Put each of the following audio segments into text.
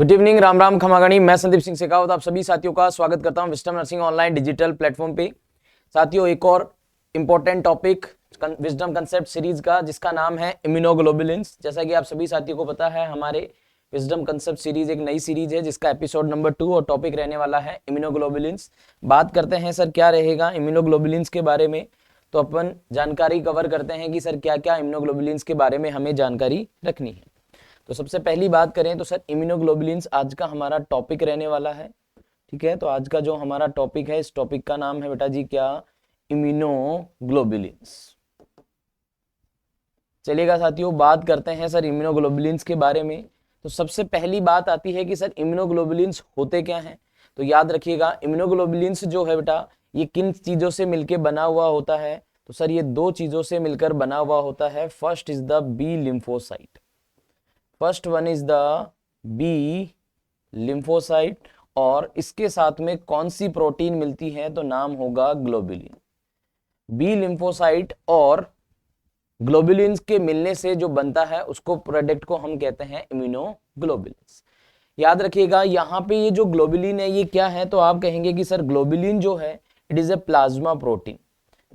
Good evening, Ram Ram खमागणी। मैं संदीप सिंह शेखावत आप सभी साथियों का स्वागत करता हूं wisdom nursing online digital platform पे। साथियों, एक और important topic wisdom concept series का, जिसका नाम है इम्यूनोग्लोबुलिन्स। जैसा कि आप सभी साथियों को पता है, हमारे विजडम कंसेप्ट सीरीज एक नई सीरीज है जिसका एपिसोड नंबर 2 और टॉपिक रहने वाला है इम्यूनोग्लोबुलिन्स। बात करते हैं सर क्या रहेगा इम्यूनोग्लोबुलिन्स के बारे में। तो अपन जानकारी कवर करते हैं कि सर क्या क्या इम्यूनोग्लोबुलिन्स के बारे में हमें जानकारी रखनी है। तो सबसे पहली बात करें तो सर इम्यूनोग्लोबुलिन्स आज का हमारा टॉपिक रहने वाला है। ठीक है, तो आज का जो हमारा टॉपिक है, इस टॉपिक का नाम है बेटा जी क्या, इम्यूनोग्लोबुलिन्स। चलिएगा साथियों, बात करते हैं सर इम्यूनोग्लोबुलिन्स के बारे में। तो सबसे पहली बात आती है कि सर इम्यूनोग्लोबुलिन्स होते क्या हैं। तो याद रखिएगा, इम्यूनोग्लोबुलिन्स जो है बेटा, ये किन चीजों से मिलकर बना हुआ होता है। तो सर ये दो चीजों से मिलकर बना हुआ होता है। First is the B lymphocyte, first one is the B lymphocyte, और इसके साथ में कौन सी प्रोटीन मिलती है तो नाम होगा ग्लोबुलिन। बी लिम्फोसाइट और ग्लोबुलिन के मिलने से जो बनता है उसको प्रोडक्ट को हम कहते हैं इम्यूनोग्लोबुलिन्स। याद रखिएगा, यहां पे ये जो ग्लोबुलिन है ये क्या है, तो आप कहेंगे कि सर ग्लोबुलिन जो है it is a plasma protein.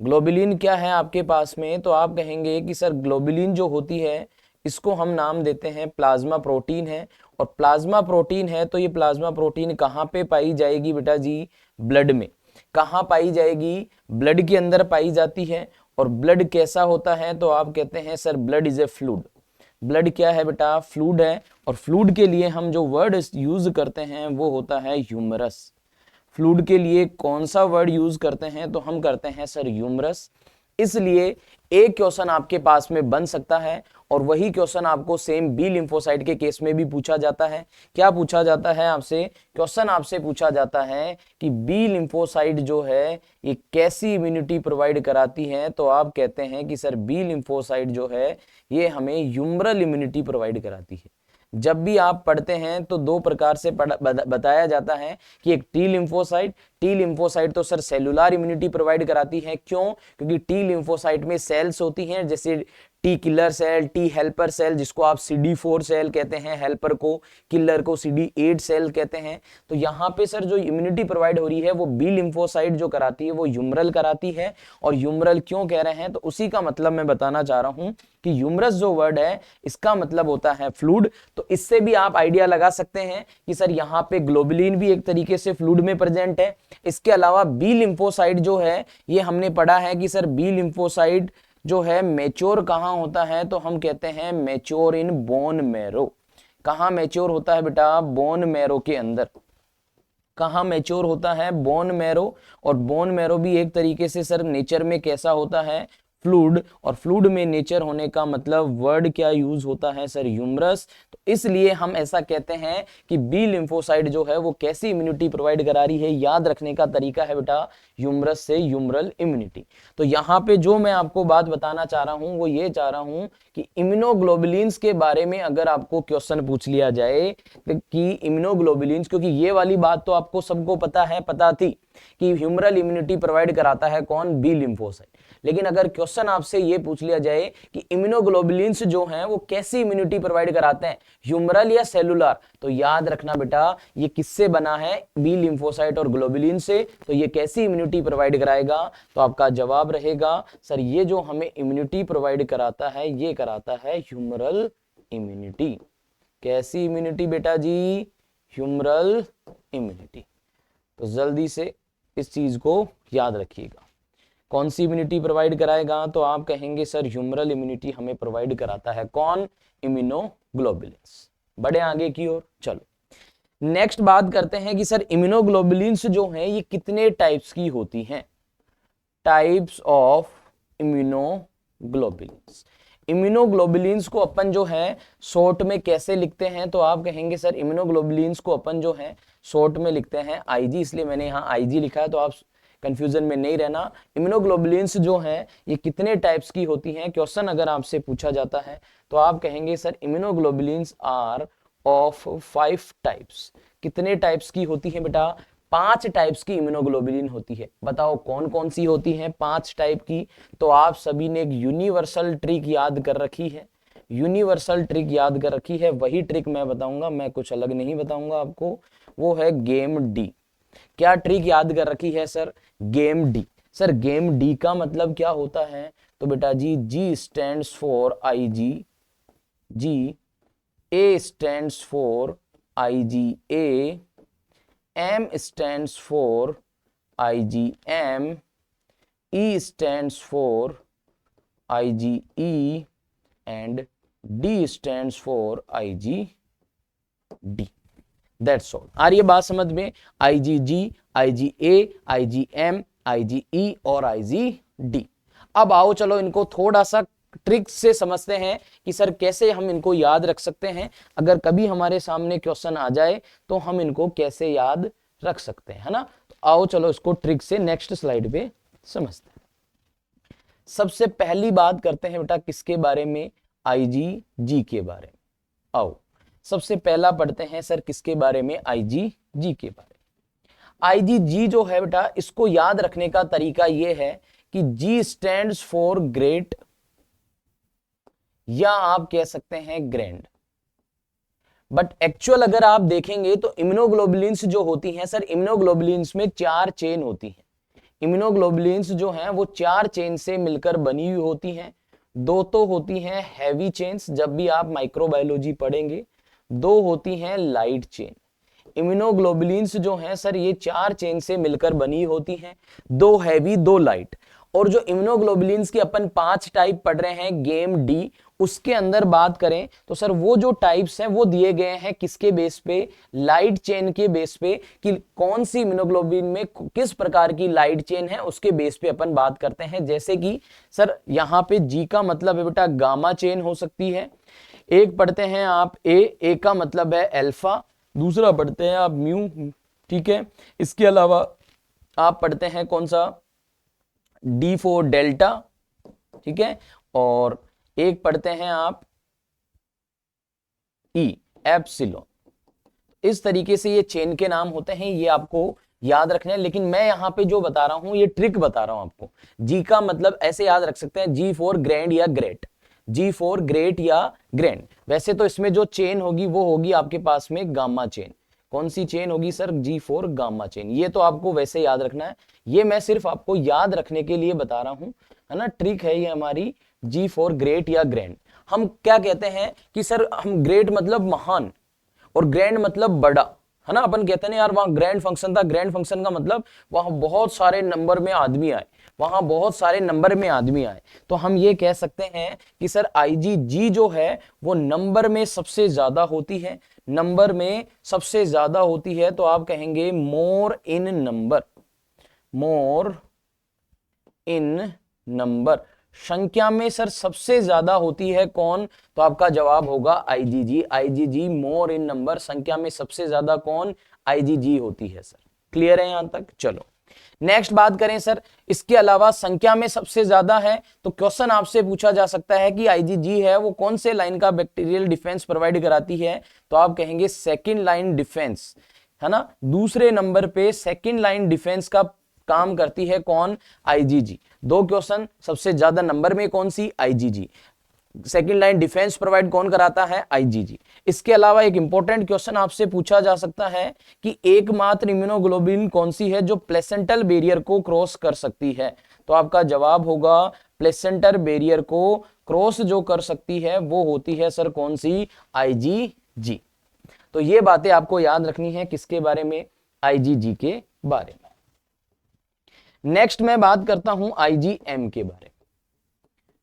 Globulin क्या है आपके पास में, तो आप कहेंगे कि सर ग्लोबुलिन जो होती है इसको हम नाम देते हैं प्लाज्मा प्रोटीन है। और प्लाज्मा प्रोटीन है तो ये प्लाज्मा प्रोटीन कहाँ पे पाई जाएगी बेटा जी, ब्लड में। कहाँ पाई जाएगी, ब्लड के अंदर पाई जाती है। और ब्लड कैसा होता है, तो आप कहते हैं sir blood is a fluid. Blood क्या है बेटा, फ्लूइड है। और फ्लूइड के लिए हम जो वर्ड यूज करते हैं वो होता है ह्यूमरस। फ्लूइड के लिए कौन सा वर्ड यूज करते हैं, तो हम करते हैं सर ह्यूमरस। इसलिए एक क्वेश्चन आपके पास में बन सकता है, और वही क्वेश्चन आपको सेम बी लिम्फोसाइट के केस में भी पूछा जाता है। क्या पूछा जाता है आपसे, क्वेश्चन आपसे पूछा जाता है कि बी लिम्फोसाइट जो है ये कैसी इम्यूनिटी प्रोवाइड कराती है। तो आप कहते हैं कि सर बी लिम्फोसाइट जो है ये हमें ह्यूमरल इम्यूनिटी प्रोवाइड कराती है। जब भी आप पढ़ते हैं तो दो प्रकार से बताया जाता है कि एक टी लिम्फोसाइट तो सर सेलुलर इम्यूनिटी प्रोवाइड कराती है। क्यों, क्योंकि टी लिम्फोसाइट में सेल्स होती हैं, जैसे T killer cell, T helper cell, जिसको आप CD4 सेल कहते हैं, हेल्पर को, किलर को CD8 सेल कहते हैं। तो यहाँ पे सर जो इम्यूनिटी प्रोवाइड हो रही है वो बी लिम्फोसाइट जो कराती है वो ह्यूमरल कराती है। और ह्यूमरल क्यों कह रहे हैं, तो उसी का मतलब मैं बताना चाह रहा हूं कि ह्यूमरस जो वर्ड है इसका मतलब होता है फ्लूइड। तो इससे भी आप आइडिया लगा सकते हैं कि सर यहाँ पे ग्लोबुलिन भी एक तरीके से फ्लूइड में प्रेजेंट है। इसके अलावा बी लिम्फोसाइट जो है ये हमने पढ़ा है कि सर बी लिम्फोसाइट जो है मेच्योर कहां होता है, तो हम कहते हैं मेच्योर इन बोन मैरो। कहां मेच्योर होता है बेटा, बोन मैरो के अंदर। कहां मेच्योर होता है, बोन मैरो। और बोन मैरो भी एक तरीके से सर नेचर में कैसा होता है, फ्लूइड। और फ्लूइड में नेचर होने का मतलब वर्ड क्या यूज होता है सर, ह्यूमरस। तो इसलिए हम ऐसा कहते हैं कि बी लिम्फोसाइट जो है वो कैसी इम्यूनिटी प्रोवाइड करा रही है। याद रखने का तरीका है बेटा ह्यूमरस से ह्यूमरल इम्यूनिटी। तो यहाँ पे जो मैं आपको बात बताना चाह रहा हूं वो ये चाह रहा हूं कि इम्यूनोग्लोबुलिन्स के बारे में अगर आपको क्वेश्चन पूछ लिया जाए कि इम्यूनोग्लोबुलिन्स, क्योंकि ये वाली बात तो आपको सबको पता है, पता थी कि ह्यूमरल इम्यूनिटी प्रोवाइड कराता है कौन, बी लिम्फोसाइट। लेकिन अगर क्वेश्चन आपसे ये पूछ लिया जाए कि इम्यूनोग्लोबुलिन्स जो हैं वो कैसी इम्यूनिटी प्रोवाइड कराते हैं, ह्यूमरल या सेलुलर, तो याद रखना बेटा ये किससे बना है, बी लिम्फोसाइट और ग्लोबुलिन से। तो ये कैसी इम्यूनिटी प्रोवाइड कराएगा, तो आपका जवाब रहेगा सर ये जो हमें इम्यूनिटी प्रोवाइड कराता है ये कराता है ह्यूमरल इम्यूनिटी। कैसी इम्यूनिटी बेटा जी, ह्यूमरल इम्यूनिटी। तो जल्दी से इस चीज को याद रखिएगा। कौन सी इम्यूनिटी प्रोवाइड कराएगा, तो आप कहेंगे सर ह्यूमरल इम्यूनिटी हमें प्रोवाइड कराता है कौन, इम्यूनोग्लोबुलिन्स। बड़े आगे की ओर चलो, नेक्स्ट बात करते हैं कि सर इम्यूनोग्लोबुलिन्स जो हैं ये कितने टाइप्स की होती हैं। Types of immunoglobulins. इम्यूनोग्लोबुलिन्स को अपन जो है शॉर्ट में कैसे लिखते हैं, तो आप कहेंगे सर इम्यूनोग्लोबुलिन्स को अपन जो है शॉर्ट में लिखते हैं IG, इसलिए मैंने यहाँ IG लिखा है, तो आप कंफ्यूजन में नहीं रहना। इम्यूनोग्लोबुलिन्स जो हैं ये कितने टाइप्स की होती हैं, क्वेश्चन अगर आपसे पूछा जाता है तो आप कहेंगे sir immunoglobulins are of 5 types. कितने टाइप्स की होती है बेटा, 5 टाइप्स की इम्यूनोग्लोबुलिन होती है। बताओ कौन कौन सी होती हैं 5 टाइप की। तो आप सभी ने एक यूनिवर्सल ट्रिक याद कर रखी है। यूनिवर्सल ट्रिक याद कर रखी है, वही ट्रिक मैं बताऊंगा, मैं कुछ अलग नहीं बताऊंगा आपको, वो है गेम डी। क्या ट्रिक याद कर रखी है sir? Game D. Sir game D का मतलब क्या होता है? तो बेटा ji, G stands for I G, G, A stands for I G A, M stands for I G M, E stands for I G E, and D stands for I G D. That's all. आ रही है बात समझ में? आई G जी, आई G ए, आई G M, आई G ई और आई G D. अब आओ चलो इनको थोड़ा सा ट्रिक से समझते हैं कि सर कैसे हम इनको याद रख सकते हैं। अगर कभी हमारे सामने क्वेश्चन आ जाए तो हम इनको कैसे याद रख सकते हैं, है ना? तो आओ चलो इसको ट्रिक से नेक्स्ट स्लाइड पे समझते हैं। सबसे पहली बात करते हैं बेटा किसके बारे में? आईजीजी के बारे में। आओ सबसे पहला पढ़ते हैं सर किसके बारे में? आईजीजी के बारे में। आईजीजी जो है बेटा, इसको याद रखने का तरीका यह है कि जी स्टैंड्स फॉर ग्रेट, या आप कह सकते हैं ग्रैंड। बट एक्चुअल अगर आप देखेंगे तो इम्यूनोग्लोबुलिन्स जो होती हैं सर, इम्यूनोग्लोबुलिन्स में 4 चेन होती हैं। इम्यूनोग्लोबुलिन्स जो हैं वो 4 चेन से मिलकर बनी हुई होती हैं। 2 तो होती हैं हैवी चेन्स, जब भी आप माइक्रोबायोलॉजी पढ़ेंगे। 2 होती हैं लाइट चेन। इम्यूनोग्लोबुलिन्स जो हैं सर, ये 4 चेन से मिलकर बनी होती हैं, 2 हैवी 2 लाइट। और जो इम्यूनोग्लोबुलिन्स की अपन 5 टाइप पढ़ रहे हैं गेम डी, उसके अंदर बात करें तो सर वो जो टाइप्स हैं वो दिए गए हैं किसके बेस पे? लाइट चेन के बेस पे, कि कौन सी इम्यूनोग्लोबुलिन में किस प्रकार की लाइट चेन है उसके बेस पे अपन बात करते हैं। जैसे कि सर यहाँ पे जी का मतलब है बेटा गामा चेन हो सकती है। एक पढ़ते हैं आप ए का मतलब है अल्फा, दूसरा पढ़ते हैं आप म्यू, ठीक है। इसके अलावा आप पढ़ते हैं कौन सा? डी फॉर डेल्टा, ठीक है। और एक पढ़ते हैं आप ई एप्सिलॉन। इस तरीके से ये चेन के नाम होते हैं, ये आपको याद रखना है। लेकिन मैं यहां पे जो बता रहा हूं ये ट्रिक बता रहा हूं आपको। जी का मतलब ऐसे याद रख सकते हैं, जी फॉर ग्रैंड या ग्रेट, जी फॉर ग्रेट या ग्रैंड। वैसे तो इसमें जो चेन होगी वो होगी आपके पास में गामा चेन। कौन सी चेन होगी sir? G for gamma chain. ये तो आपको वैसे याद रखना है, ये मैं सिर्फ आपको याद रखने के लिए बता रहा हूं, है ना। ट्रिक है ये हमारी, जी फॉर ग्रेट या ग्रैंड। हम क्या कहते हैं कि सर हम ग्रेट मतलब महान और ग्रैंड मतलब बड़ा, है ना। अपन कहते हैं यार वहां ग्रैंड फंक्शन था, ग्रैंड फंक्शन का मतलब वहां बहुत सारे नंबर में आदमी आए, वहां बहुत सारे नंबर में आदमी आए। तो हम ये कह सकते हैं कि सर आईजीजी जो है वो नंबर में सबसे ज्यादा होती है, नंबर में सबसे ज्यादा होती है। तो आप कहेंगे मोर इन नंबर, मोर इन नंबर। संख्या में सर सबसे ज्यादा होती है कौन? तो आपका जवाब होगा आईजीजी। आईजीजी मोर इन नंबर, संख्या में सबसे ज्यादा कौन? आईजीजी होती है सर। क्लियर है यहां तक? चलो नेक्स्ट बात करें सर, इसके अलावा संख्या में सबसे ज्यादा है तो क्वेश्चन आपसे पूछा जा सकता है कि आईजीजी है वो कौन से लाइन का बैक्टीरियल डिफेंस प्रोवाइड कराती है? तो आप कहेंगे सेकेंड लाइन डिफेंस, है ना। दूसरे नंबर पे सेकेंड लाइन डिफेंस का काम करती है कौन? आईजीजी। 2 क्वेश्चन, सबसे ज्यादा नंबर में कौन सी? IgG. Second line defence provide कौन कराता है? आईजीजी। इसके अलावा एक इंपॉर्टेंट क्वेश्चन आपसे पूछा जा सकता है कि एकमात्र इम्यूनोग्लोबुलिन कौन सी है जो प्लेसेंटल बैरियर को क्रॉस कर सकती है? तो आपका जवाब होगा प्लेसेंटल बैरियर को क्रॉस जो कर सकती है वो होती है सर कौन सी? आईजीजी। तो ये बातें आपको याद रखनी है किसके बारे में? आईजीजी के बारे में। नेक्स्ट मैं बात करता हूं आईजीएम के बारे में।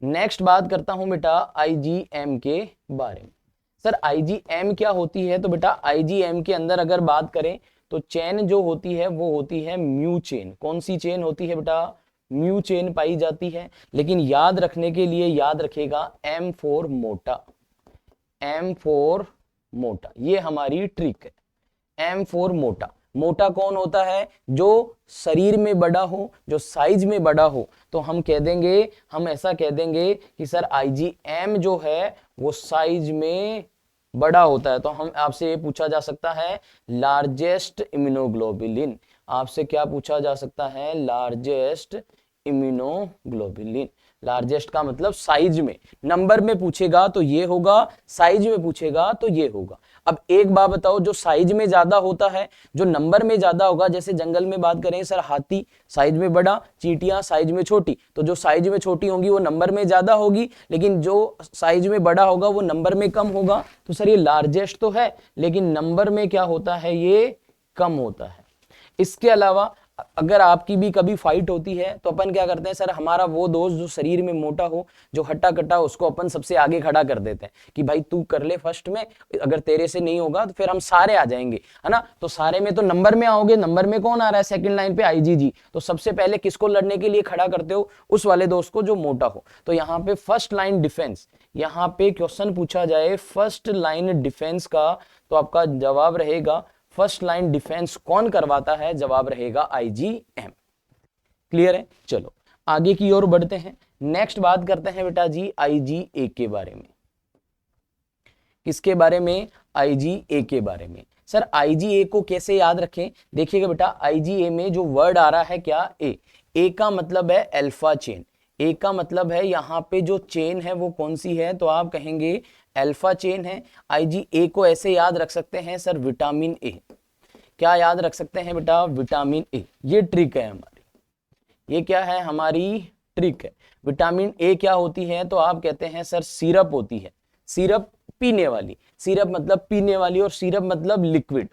नेक्स्ट बात करता हूं बेटा आईजीएम के बारे में। सर आईजीएम क्या होती है? तो बेटा आईजीएम के अंदर अगर बात करें तो चेन जो होती है वो होती है म्यू चेन। कौन सी चेन होती है बेटा? म्यू चेन पाई जाती है। लेकिन याद रखने के लिए याद रखेगा एम फॉर मोटा, एम फॉर मोटा, ये हमारी ट्रिक है। एम फॉर मोटा। मोटा कौन होता है? जो शरीर में बड़ा हो, जो साइज में बड़ा हो। तो हम कह देंगे, हम ऐसा कह देंगे कि सर आईजीएम जो है वो साइज में बड़ा होता है। तो हम आपसे ये पूछा जा सकता है लार्जेस्ट इम्यूनोग्लोबुलिन। आपसे क्या पूछा जा सकता है? Largest immunoglobulin. लार्जेस्ट का मतलब साइज में, नंबर में पूछेगा तो ये होगा, साइज में पूछेगा तो ये होगा। अब एक बात बताओ, जो साइज में ज्यादा होता है, जो नंबर में ज्यादा होगा, जैसे जंगल में बात करें सर, हाथी साइज में बड़ा, चींटियां साइज में छोटी, तो जो साइज में छोटी होंगी वो नंबर में ज्यादा होगी, लेकिन जो साइज में बड़ा होगा वो नंबर में कम होगा। तो सर ये लार्जेस्ट तो है, लेकिन नंबर में क्या होता है, ये कम होता है। इसके अलावा अगर आपकी भी कभी फाइट होती है तो अपन क्या करते हैं सर, हमारा वो दोस्त जो शरीर में मोटा हो, जो हट्टा कट्टा, उसको अपन सबसे आगे खड़ा कर देते हैं कि भाई तू कर ले फर्स्ट में, अगर तेरे से नहीं होगा तो फिर हम सारे आ जाएंगे, है ना। तो सारे में तो नंबर में आओगे, नंबर में कौन आ रहा है सेकंड लाइन पे, आईजीजी। तो सबसे पहले किसको लड़ने के लिए खड़ा करते हो, उस वाले दोस्त को जो मोटा हो। तो यहाँ पे फर्स्ट लाइन डिफेंस, यहाँ पे क्वेश्चन पूछा जाए फर्स्ट लाइन डिफेंस का, तो आपका जवाब रहेगा फर्स्ट लाइन डिफेंस कौन करवाता है, जवाब रहेगा आईजीएम। क्लियर है। चलो आगे की ओर बढ़ते हैं। नेक्स्ट बात करते हैं बेटा जी आईजीए के बारे में। किसके बारे में, आईजीए के बारे में। सर आईजीए को कैसे याद रखें, देखिएगा बेटा, आईजीए में जो वर्ड आ रहा है क्या, ए का मतलब है अल्फा चेन, ए का मतलब है यहाँ पे जो चेन है वो कौन सी है, तो आप कहेंगे अल्फा चेन है। आईजीए को ऐसे याद रख सकते हैं सर, विटामिन ए। क्या याद रख सकते हैं बेटा, विटामिन ए। ये ट्रिक है हमारी, ये क्या है, हमारी ट्रिक है। विटामिन ए क्या होती है, तो आप कहते हैं सर सिरप होती है, सिरप पीने वाली, सिरप मतलब पीने वाली, और सिरप मतलब लिक्विड,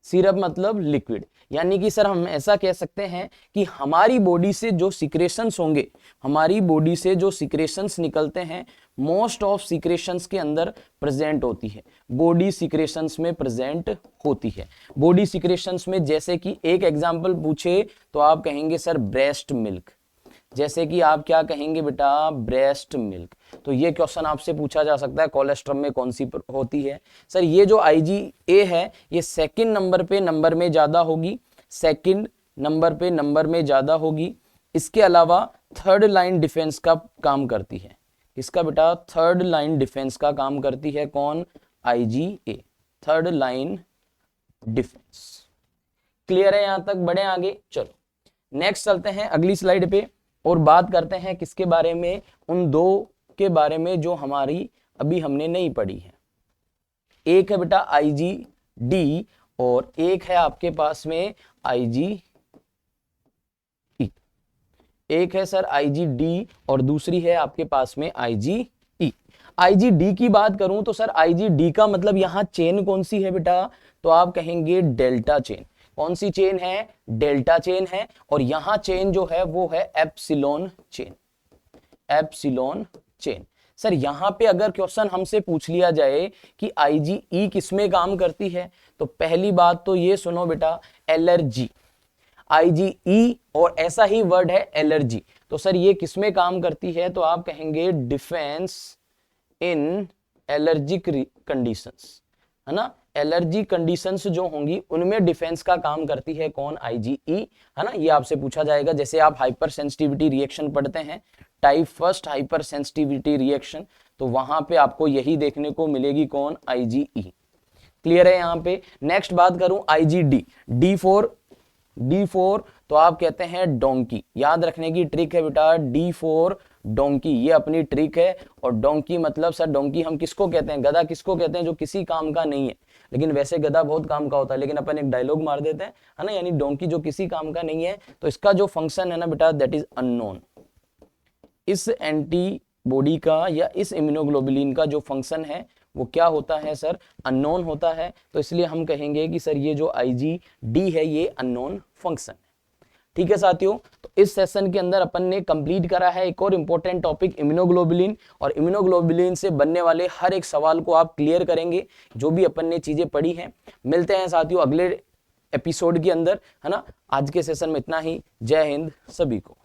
सिरप मतलब लिक्विड। यानी कि सर हम ऐसा कह सकते हैं कि हमारी बॉडी से जो सिक्रेशंस होंगे, हमारी बॉडी से जो सिक्रेशंस निकलते हैं, मोस्ट ऑफ सिक्रेशंस के अंदर प्रेजेंट होती है, बॉडी सिक्रेशंस में प्रेजेंट होती है। बॉडी सिक्रेशंस में जैसे कि एक एग्जांपल पूछे तो आप कहेंगे सर ब्रेस्ट मिल्क, जैसे कि आप क्या कहेंगे बेटा, ब्रेस्ट मिल्क। तो ये क्वेश्चन आपसे पूछा जा सकता है, कोलेस्ट्रॉल में कौन सी होती है। सर ये जो आईजीए है ये सेकंड नंबर पे नंबर में ज्यादा होगी, सेकंड नंबर पे नंबर में ज्यादा होगी। इसके अलावा थर्ड लाइन डिफेंस का काम करती है, इसका बेटा थर्ड लाइन डिफेंस का काम करती है कौन, IgA, third line defence. Clear है, यहां तक बढ़े आगे। चलो नेक्स्ट चलते हैं अगली स्लाइड पे और बात करते हैं किसके बारे में, उन दो के बारे में जो हमारी अभी हमने नहीं पढ़ी है। एक है बेटा आईजीडी और एक है आपके पास में आईजी, एक है सर आईजीडी और दूसरी है आपके पास में आईजीई। आईजीडी की बात करूं तो सर आईजीडी का मतलब यहां चेन कौन सी है बेटा, तो आप कहेंगे डेल्टा चेन। कौन सी चेन है, डेल्टा चेन है। और यहां चेन जो है वो है epsilon chain, epsilon chain. Sir यहां पे अगर क्वेश्चन हमसे पूछ लिया जाए कि आईजीई किसमें काम करती है, तो पहली बात तो ये सुनो बेटा, एलर्जी, आईजीई और ऐसा ही वर्ड है एलर्जी। तो सर ये किसमें काम करती है, तो आप कहेंगे डिफेंस इन एलर्जिक कंडीशंस, है ना। एलर्जी कंडीशंस जो होंगी उनमें डिफेंस का काम करती है कौन, आईजीई, है ना। ये आपसे पूछा जाएगा, जैसे आप हाइपर सेंसिटिविटी रिएक्शन पढ़ते हैं, type first hyper sensitivity reaction, तो वहां पे आपको यही देखने को मिलेगी कौन, आईजीई। क्लियर है यहाँ पे। नेक्स्ट बात करूं आईजीडी, डी फोर तो आप कहते हैं डोंकी। याद रखने की ट्रिक है बेटा, D4 डोंकी, ये अपनी ट्रिक है। और डोंकी मतलब सर, डोंकी हम किसको कहते हैं, गधा किसको कहते हैं जो किसी काम का नहीं है, लेकिन वैसे गधा बहुत काम का होता है, लेकिन अपन एक डायलॉग मार देते हैं, है ना। यानी डोंकी जो किसी काम का नहीं है, तो इसका जो फंक्शन है ना बेटा, दैट इज अननोन। इस एंटीबॉडी का या इस इम्यूनोग्लोबुलिन का जो फंक्शन है वो क्या होता है सर, अननोन होता है। तो इसलिए हम कहेंगे कि सर ये जो आईजीडी है ये अननोन फंक्शन है। ठीक है साथियों, तो इस सेशन के अंदर अपन ने कंप्लीट करा है एक और इंपॉर्टेंट टॉपिक इम्यूनोग्लोबुलिन, और इम्यूनोग्लोबुलिन से बनने वाले हर एक सवाल को आप क्लियर करेंगे जो भी अपन ने चीजें पढ़ी हैं। मिलते हैं साथियों अगले एपिसोड के अंदर, है ना। आज के सेशन में इतना ही। जय हिंद सभी को।